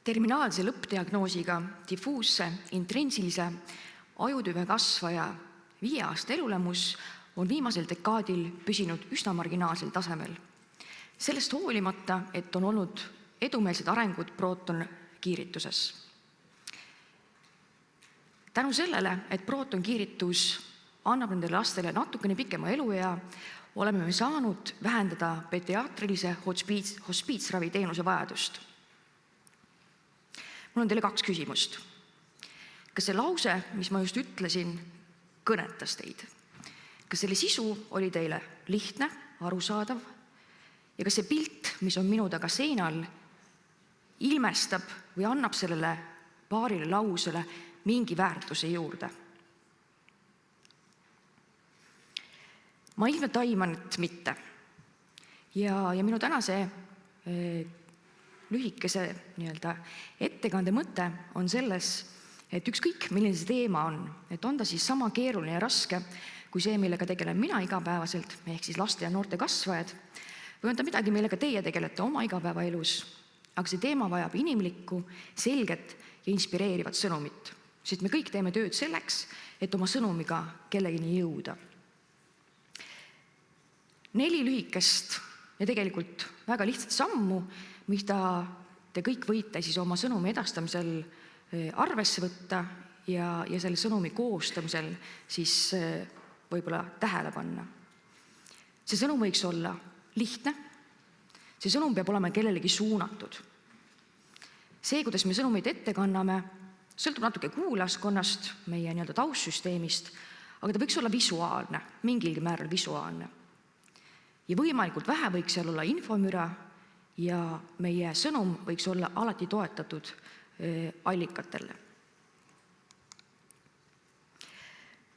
Terminaalse lõppdiagnoosiga difuusse intrensilise ajutüve kasvaja 5 aasta elulemus on viimasel dekaadil püsinud üsna marginaalsel tasemel. Sellest hoolimata, et on olnud edumeelsed arengud prootonkiirituses. Tänu sellele, et prootonkiiritus annab nendele lastele natukene pikema eluea, oleme me saanud vähendada pediaatrilise hospiitsravi teenuse vajadust. Mul on teile 2 küsimust. Kas see lause, mis ma just ütlesin, kõnetas teid? Kas selle sisu oli teile lihtne, arusaadav? Ja kas see pilt, mis on minu taga seinal, ilmestab või annab sellele paarile lausele mingi väärtuse juurde? Ma ilmselt aiman, et mitte. Ja minu tänase lühikese ettekande mõte on selles, et ükskõik, milline see teema on ta siis sama keeruline ja raske kui see, millega tegelen mina igapäevaselt, ehk siis laste ja noorte kasvajad, või on ta midagi, millega teie tegelete oma igapäevaelus, aga see teema vajab inimlikku, selget ja inspireerivat sõnumit, sest me kõik teeme tööd selleks, et oma sõnumiga kellegini jõuda. 4 lühikest ja tegelikult väga lihtsat sammu, mida te kõik võite siis oma sõnumi edastamisel arvesse võtta ja selle sõnumi koostamisel siis võib-olla tähele panna. See sõnum võiks olla lihtne, see sõnum peab olema kellelegi suunatud. See, kuidas me sõnumeid ette kanname, sõltub natuke kuulajaskonnast, meie taustsüsteemist, aga ta võiks olla visuaalne, mingilgi määral visuaalne. Ja võimalikult vähe võiks seal olla infomüra ja meie sõnum võiks olla alati toetatud allikatele.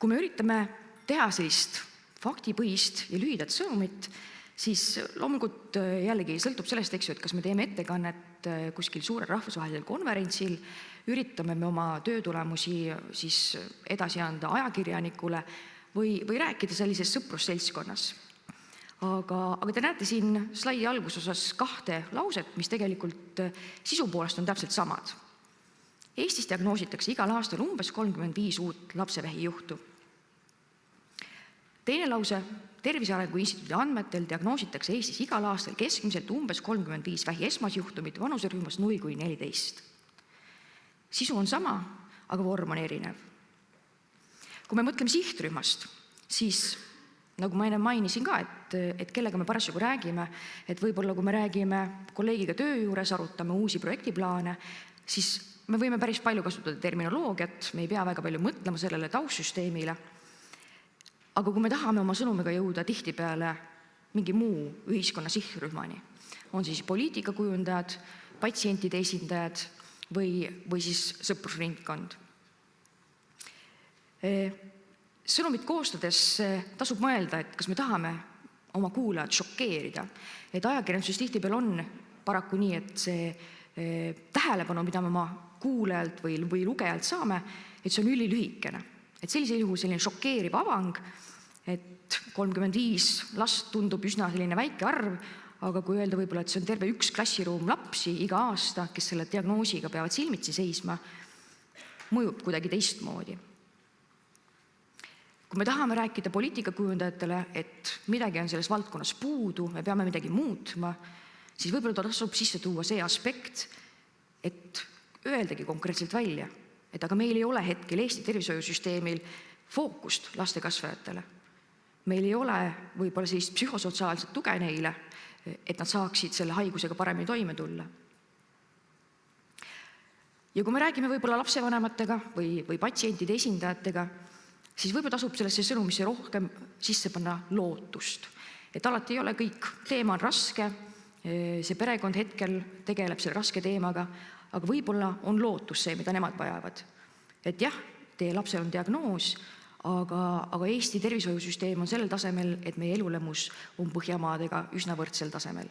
Kui me üritame teha sellist faktipõhist ja lühidat sõnumit, siis loomulikult jällegi sõltub sellest, et kas me teeme ettekannet kuskil suurel rahvusvahelisel konverentsil, üritame me oma töötulemusi siis edasi anda ajakirjanikule või rääkida sellises sõprusseltskonnas. Aga te näete siin slaidi algusosas 2 lauset, mis tegelikult sisu poolest on täpselt samad. Eestis diagnoositakse igal aastal umbes 35 uut lapsevähi juhtu. Teine lause, Tervise Arengu Instituudi andmetel diagnoositakse Eestis igal aastal keskmiselt umbes 35 vähi esmasjuhtumit vanuserühmas 0–14. Sisu on sama, aga vorm on erinev. Kui me mõtleme sihtrühmast, siis nagu ma enne mainisin ka, et kellega me parasjagu räägime, et võib-olla kui me räägime kolleegiga töö juures, arutame uusi projektiplaane, siis me võime päris palju kasutada terminoloogiat, me ei pea väga palju mõtlema sellele taustsüsteemile. Aga kui me tahame oma sõnumiga jõuda tihtipeale mingi muu ühiskonna sihtrühmani, on siis poliitikakujundajad, patsientide esindajad või siis sõprusringkond. Sõnumit koostades tasub mõelda, et kas me tahame oma kuulajad šokeerida. Et ajakirjanduses tihtipeale on paraku nii, et see tähelepanu, mida me oma kuulajalt või lugejalt saame, et see on ülilühikene. Et sellisel juhul selline šokeeriv avang, et 35 last tundub üsna selline väike arv, aga kui öelda võib-olla, et see on terve 1 klassiruum lapsi iga aasta, kes selle diagnoosiga peavad silmitsi seisma, mõjub kuidagi teistmoodi. Kui me tahame rääkida poliitikakujundajatele, et midagi on selles valdkonnas puudu, me peame midagi muutma, siis võib-olla tasub sisse tuua see aspekt, et öeldagi konkreetselt välja, et aga meil ei ole hetkel Eesti tervishoiusüsteemil fookust lastekasvajatele. Meil ei ole võib-olla sellist psühhosotsiaalset tuge neile, et nad saaksid selle haigusega paremini toime tulla. Ja kui me räägime võib-olla lapsevanematega või patsientide esindajatega, siis võib-olla tasub sellesse sõnumisse rohkem sisse panna lootust. Et alati ei ole kõik, teema on raske, see perekond hetkel tegeleb selle raske teemaga, aga võib-olla on lootus see, mida nemad vajavad. Et jah, teie lapsel on diagnoos, aga Eesti tervishoiusüsteem on sellel tasemel, et meie elulemus on Põhjamaadega üsna võrdsel tasemel.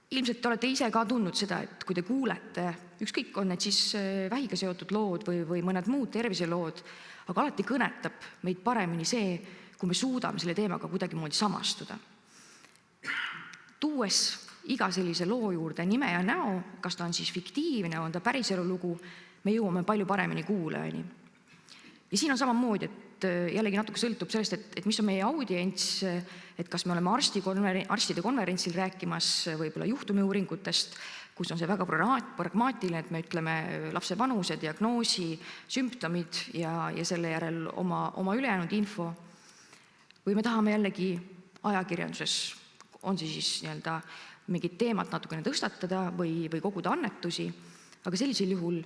Ilmselt te olete ise ka tundnud seda, et kui te kuulete, ükskõik on need siis vähiga seotud lood või mõned muud terviselood, aga alati kõnetab meid paremini see, kui me suudame selle teemaga kuidagi moodi samastuda. Tuues iga sellise loo juurde nime ja näo, kas ta on siis fiktiivne, on ta päriselu lugu, me jõuame palju paremini kuulajani. Ja siin on samamoodi, et jällegi natuke sõltub sellest, et mis on meie audients, et kas me oleme arstide konverentsil rääkimas võib-olla juhtumiuuringutest, kus on see väga pragmaatiline, et me ütleme lapse vanuse, diagnoosi, sümptomid ja selle järel oma ülejäänud info. Või me tahame jällegi ajakirjanduses, on see siis nii-öelda mingit teemat natukene tõstatada või koguda annetusi, aga sellisel juhul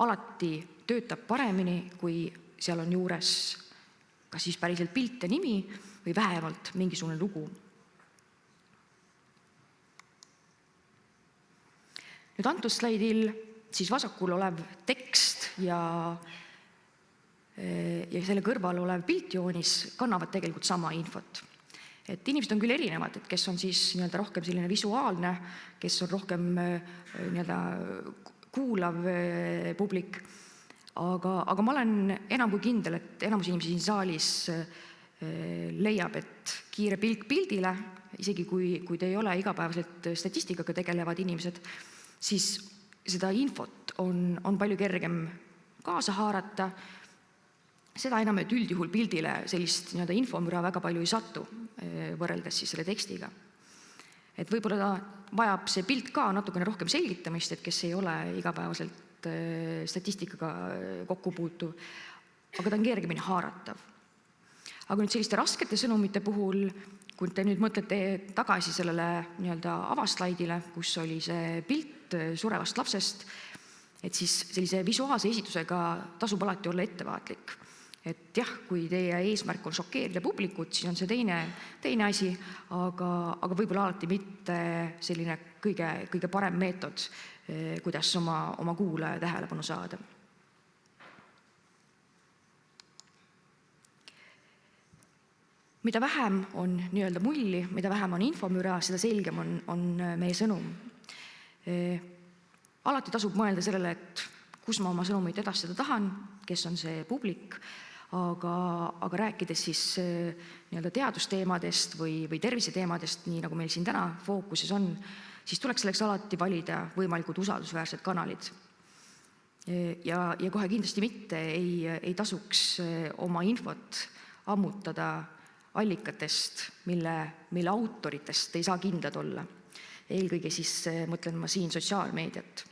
alati töötab paremini, kui seal on juures kas siis päriselt pilt ja nimi või vähemalt mingisugune lugu. Nüüd antud slaidil siis vasakul olev tekst ja selle kõrval olev piltjoonis kannavad tegelikult sama infot. Et inimesed on küll erinevad, et kes on siis nii-öelda rohkem selline visuaalne, kes on rohkem nii-öelda kuulav publik, aga ma olen enam kui kindel, et enamus inimesi siin saalis leiab, et kiire pilk pildile, isegi kui te ei ole igapäevaselt statistikaga tegelevad inimesed, siis seda infot on palju kergem kaasa haarata. Seda enam, et üldjuhul pildile sellist nii-öelda infomüra väga palju ei satu, võrreldes siis selle tekstiga. Et võib-olla ta vajab see pilt ka natukene rohkem selgitamist, et kes ei ole igapäevaselt statistikaga kokku puutuv, aga ta on kergemini haaratav. Aga nüüd selliste raskete sõnumite puhul, kui te nüüd mõtlete tagasi sellele nii-öelda avaslaidile, kus oli see pilt surevast lapsest, et siis sellise visuaalse esitusega tasub alati olla ettevaatlik. Et jah, kui teie eesmärk on šokeerida publikut, siis on see teine asi, aga võib-olla alati mitte selline kõige parem meetod, kuidas oma kuulaja tähelepanu saada. Mida vähem on nii-öelda mulli, mida vähem on infomüra, seda selgem on meie sõnum. Alati tasub mõelda sellele, et kus ma oma sõnumit edastada tahan, kes on see publik, aga rääkides siis nii-öelda teadusteemadest või terviseteemadest, nii nagu meil siin täna fookuses on, siis tuleks selleks alati valida võimalikud usaldusväärsed kanalid. Ja kohe kindlasti mitte ei tasuks oma infot ammutada allikatest, mille autoritest ei saa kindlad olla. Eelkõige siis mõtlen ma siin sotsiaalmeediat.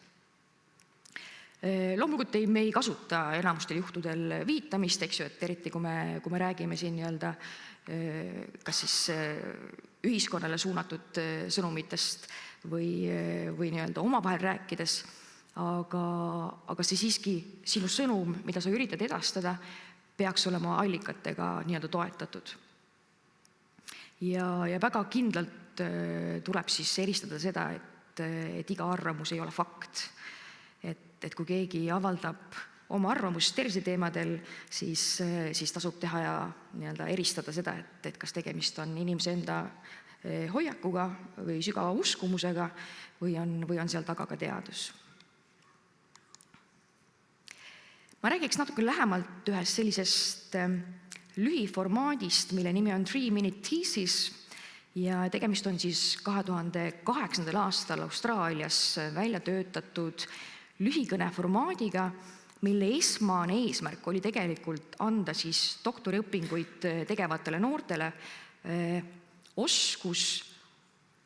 Loomulikult me ei kasuta enamustel juhtudel viitamist, eks ju, et eriti kui me räägime siin nii-öelda kas siis ühiskonnale suunatud sõnumitest või nii-öelda omavahel rääkides, aga see siiski sinu sõnum, mida sa üritad edastada, peaks olema allikatega nii-öelda toetatud. Ja väga kindlalt tuleb siis eristada seda, et iga arvamus ei ole fakt. Et kui keegi avaldab oma arvamust terviseteemadel, siis tasub teha ja nii-öelda eristada seda, et kas tegemist on inimese enda hoiakuga või sügava uskumusega või on seal taga ka teadus. Ma räägiks natuke lähemalt ühest sellisest lühiformaadist, mille nimi on 3-minute thesis ja tegemist on siis 2008. aastal Austraalias välja töötatud lühikõne formaadiga, mille esmane eesmärk oli tegelikult anda siis doktoriõpinguid tegevatele noortele oskus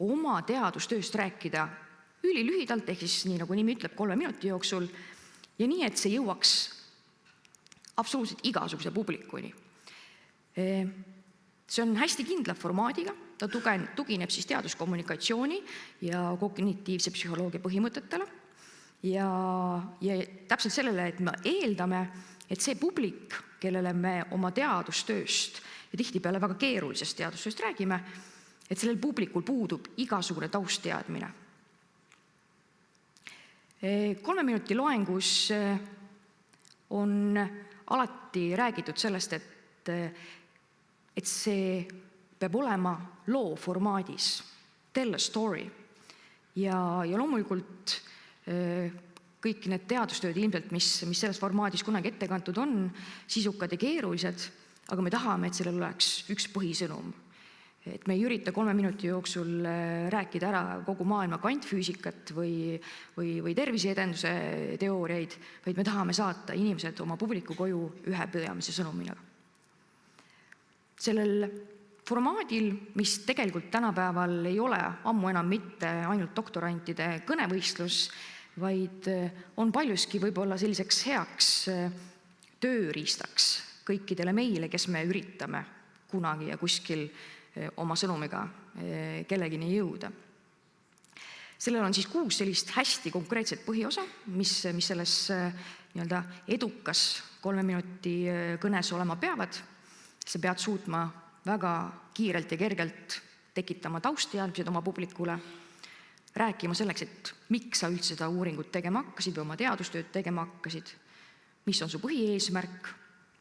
oma teadustööst rääkida ülilühidalt, ehk siis nii nagu nimi ütleb 3 minuti jooksul ja nii, et see jõuaks absoluutselt igasuguse publikuni. See on hästi kindla formaadiga, ta tugineb siis teaduskommunikatsiooni ja kognitiivse psühholoogia põhimõtetele ja täpselt sellele, et me eeldame, et see publik, kellele me oma teadustööst ja tihtipeale väga keerulisest teadustööst räägime, et sellel publikul puudub igasugune taustteadmine. 3 minuti loengus on alati räägitud sellest, et see peab olema loo formaadis, tell a story. Ja loomulikult kõik need teadustööd ilmselt, mis selles formaadis kunagi ette kantud on, sisukad ja keerulised, aga me tahame, et sellel oleks üks põhisõnum. Et me ei ürita 3 minuti jooksul rääkida ära kogu maailma kvantfüüsikat või terviseedenduse teooriaid, vaid me tahame saata inimesed oma publiku koju ühe peamise sõnumina. Sellel formaadil, mis tegelikult tänapäeval ei ole ammu enam mitte ainult doktorantide kõnevõistlus, vaid on paljuski võib-olla selliseks heaks tööriistaks kõikidele meile, kes me üritame kunagi ja kuskil oma sõnumiga kellegini jõuda. Sellel on siis 6 sellist hästi konkreetset põhiosa, mis selles nii-öelda edukas 3 minuti kõnes olema peavad. Sa pead suutma väga kiirelt ja kergelt tekitama taustteadmised oma publikule, rääkima selleks, et miks sa üldse seda uuringut tegema hakkasid või oma teadustööd tegema hakkasid, mis on su põhieesmärk,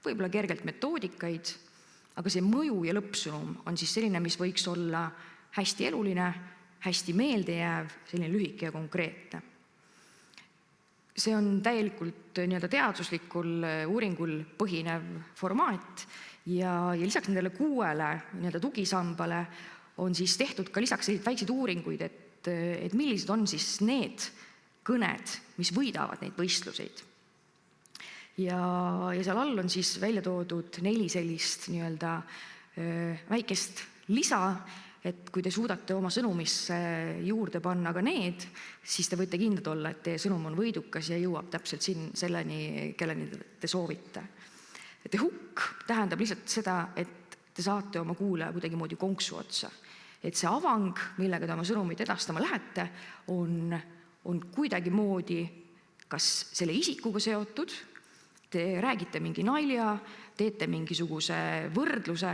võib-olla kergelt metoodikaid, aga see mõju ja lõppsõnum on siis selline, mis võiks olla hästi eluline, hästi meeldejääv, selline lühike ja konkreetne. See on täielikult nii-öelda teaduslikul uuringul põhinev formaat ja lisaks nendele 6 nii-öelda tugisambale on siis tehtud ka lisaks selliseid väikseid uuringuid, et millised on siis need kõned, mis võidavad neid võistluseid. Ja seal all on siis välja toodud 4 sellist nii-öelda väikest lisa, et kui te suudate oma sõnumisse juurde panna ka need, siis te võite kindlad olla, et teie sõnum on võidukas ja jõuab täpselt selleni, kelleni te soovite. Et hook tähendab lihtsalt seda, et te saate oma kuulaja kuidagimoodi konksu otsa. Et see avang, millega te oma sõnumit edastama lähete, on kuidagimoodi kas selle isikuga seotud, te räägite mingi nalja, teete mingisuguse võrdluse,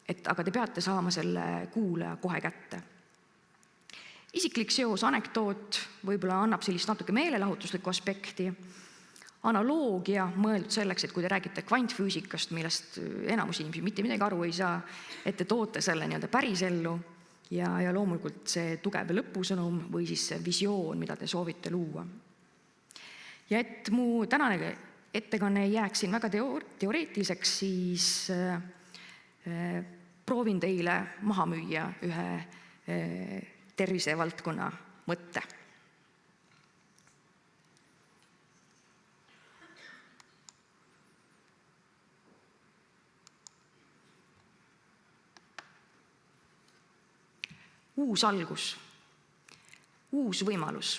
aga te peate saama selle kuulaja kohe kätte. Isiklik seos, anekdoot võib-olla annab sellist natuke meelelahutuslikku aspekti. Analoogia mõeldud selleks, et kui te räägite kvantfüüsikast, millest enamus inimesi mitte midagi aru ei saa, et te toote selle nii-öelda pärisellu ja loomulikult see tugev lõpusõnum või siis see visioon, mida te soovite luua. Ja et mu tänane ettekanne ei jääks siin väga teoreetiliseks, siis proovin teile maha müüa ühe tervisevaldkonna mõtte. Uus algus, uus võimalus.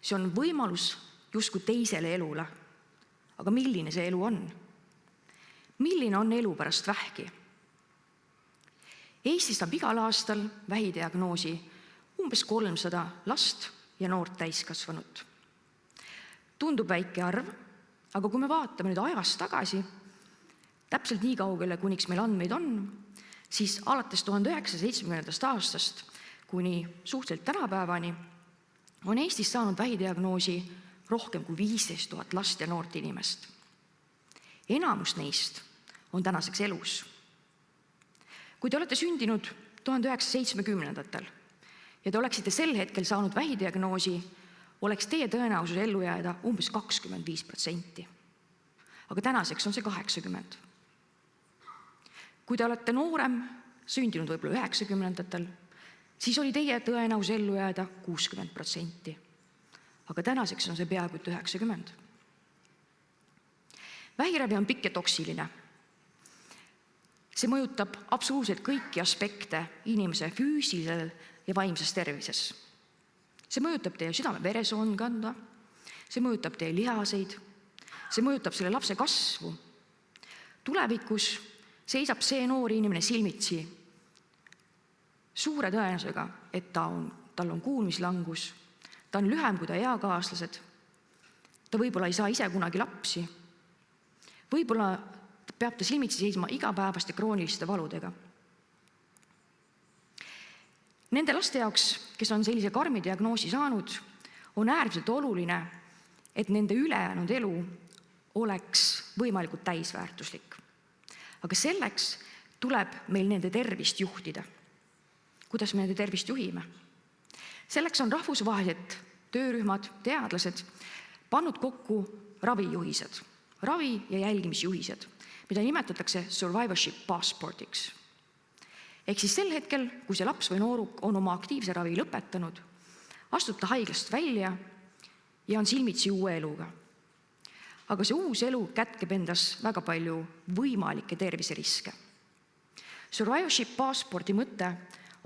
See on võimalus justkui teisele elule. Aga milline see elu on? Milline on elu pärast vähki? Eestis saab igal aastal vähidiagnoosi umbes 300 last ja noort täiskasvanut. Tundub väike arv, aga kui me vaatame nüüd ajas tagasi, täpselt nii kaugele, kuniks meil andmeid on, siis alates 1970. aastast kuni suhteliselt tänapäevani on Eestis saanud vähidiagnoosi rohkem kui 15 000 last ja noort inimest. Enamus neist on tänaseks elus. Kui te olete sündinud 1970-ndatel ja te oleksite sel hetkel saanud vähidiagnoosi, oleks teie tõenäosus ellu jääda umbes 25%. Aga tänaseks on see 80%. Kui te olete noorem, sündinud võib-olla 90-ndatel, siis oli teie tõenäosus ellu jääda 60%. Aga tänaseks on see peaaegu 90%. Vähiravi on pikk ja toksiline. See mõjutab absoluutselt kõiki aspekte inimese füüsilisel ja vaimses tervises. See mõjutab teie südame-veresoonkonda, see mõjutab teie lihaseid, see mõjutab selle lapse kasvu. Tulevikus seisab see noor inimene silmitsi suure tõenäosusega, et tal on kuulmislangus, ta on lühem kui ta eakaaslased, ta võib-olla ei saa ise kunagi lapsi, võib-olla peab ta silmitsi seisma igapäevaste krooniliste valudega. Nende laste jaoks, kes on sellise karmi diagnoosi saanud, on äärmiselt oluline, et nende ülejäänud elu oleks võimalikult täisväärtuslik. Aga selleks tuleb meil nende tervist juhtida. Kuidas me nende tervist juhime? Selleks on rahvusvahelised töörühmad, teadlased pannud kokku ravijuhised, ravi- ja jälgimisjuhised, mida nimetatakse survivorship passportiks. Ehk siis sel hetkel, kui see laps või nooruk on oma aktiivse ravi lõpetanud, astub ta haiglast välja ja on silmitsi uue eluga. Aga see uus elu kätkeb endas väga palju võimalikke terviseriske. Survivorship passporti mõte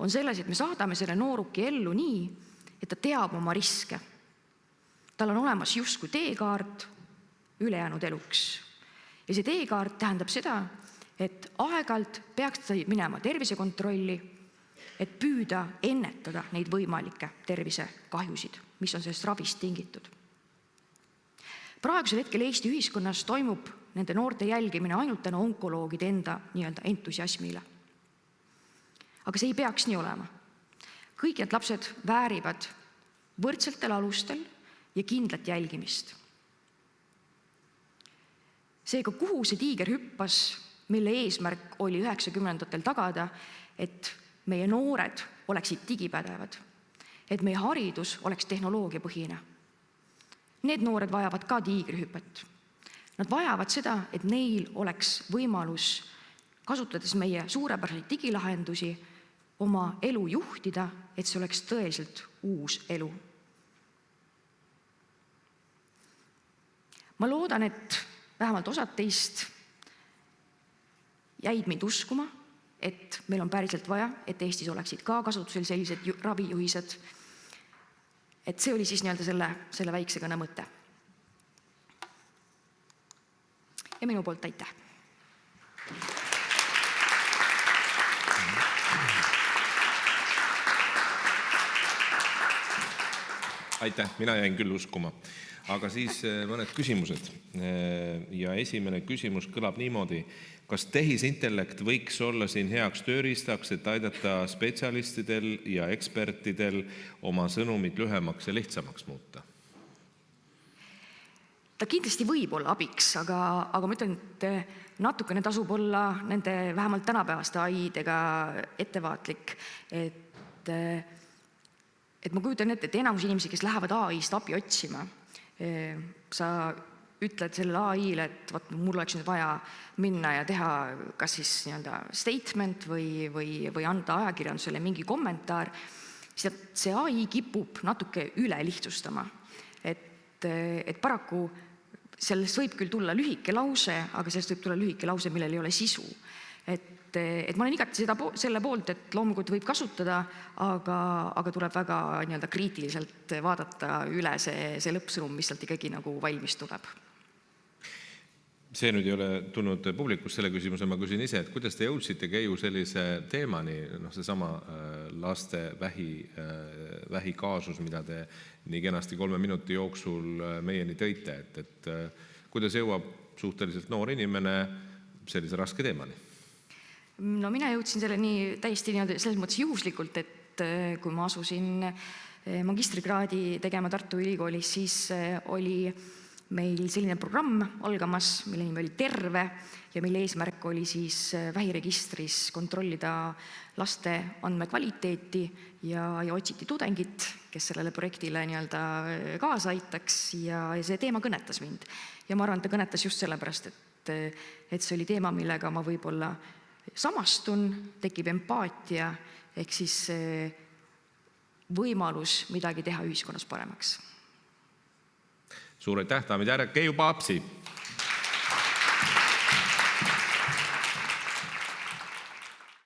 on selles, et me saadame selle nooruki ellu nii, et ta teab oma riske. Tal on olemas justkui teekaart ülejäänud eluks. Ja see teekaart tähendab seda, et aeg-ajalt peaks ta minema tervisekontrolli, et püüda ennetada neid võimalikke tervisekahjusid, mis on sellest ravist tingitud. Praegusel hetkel Eesti ühiskonnas toimub nende noorte jälgimine ainult tänu onkoloogide enda entusiasmile. Aga see ei peaks nii olema. Kõik need lapsed väärivad võrdsetel alustel ja kindlat jälgimist. Seega, kuhu see tiiger hüppas, mille eesmärk oli 90-ndatel tagada, et meie noored oleksid digipädevad, et meie haridus oleks tehnoloogiapõhine. Need noored vajavad ka tiigrihüpet. Nad vajavad seda, et neil oleks võimalus, kasutades meie suurepäraseid digilahendusi, oma elu juhtida, et see oleks tõeliselt uus elu. Ma loodan, et vähemalt osad teist jäid mind uskuma, et meil on päriselt vaja, et Eestis oleksid ka kasutusel sellised ravijuhised. Et see oli siis selle väikse kõne mõte. Ja minu poolt aitäh! Aitäh, mina jäin küll uskuma. Aga siis mõned küsimused. Ja esimene küsimus kõlab niimoodi. Kas tehisintellekt võiks olla siin heaks tööriistaks, et aidata spetsialistidel ja ekspertidel oma sõnumid lühemaks ja lihtsamaks muuta? Ta kindlasti võib olla abiks, aga ma ütlen, et natukene tasub olla nende vähemalt tänapäevaste AI-dega ettevaatlik, et ma kujutan ette, et enamus inimesi, kes lähevad AI-st abi otsima, sa ütled sellele AI-le, et mul oleks nüüd vaja minna ja teha kas siis statement või anda ajakirjandusele mingi kommentaar, siis see AI kipub natuke üle lihtsustama. Et paraku sellest võib küll tulla lühike lause, aga sellest võib tulla lühike lause, millel ei ole sisu. Et ma olen igati selle poolt, et loomulikult võib kasutada, aga tuleb väga kriitiliselt vaadata üle see lõppsõnum, mis sealt ikkagi valmis tuleb. See nüüd ei ole tulnud publikust selle küsimuse, ma küsin ise, et kuidas te jõudsite Keiu sellise teemani, seesama laste vähi kaasus, mida te nii kenasti 3 minuti jooksul meieni tõite, et kuidas jõuab suhteliselt noor inimene sellise raske teemani? No mina jõudsin selleni täiesti selles mõttes juhuslikult, et kui ma asusin magistrikraadi tegema Tartu Ülikoolis, siis oli meil selline programm algamas, mille nimi oli Terve ja mille eesmärk oli siis vähiregistris kontrollida laste andmekvaliteeti ja otsiti tudengit, kes sellele projektile kaasa aitaks ja see teema kõnetas mind. Ja ma arvan, et ta kõnetas just sellepärast, et see oli teema, millega ma võib-olla samastun, tekib empaatia, ehk siis võimalus midagi teha ühiskonnas paremaks. Suur aitäh, daamid ja härrad, Keiu Paapsi!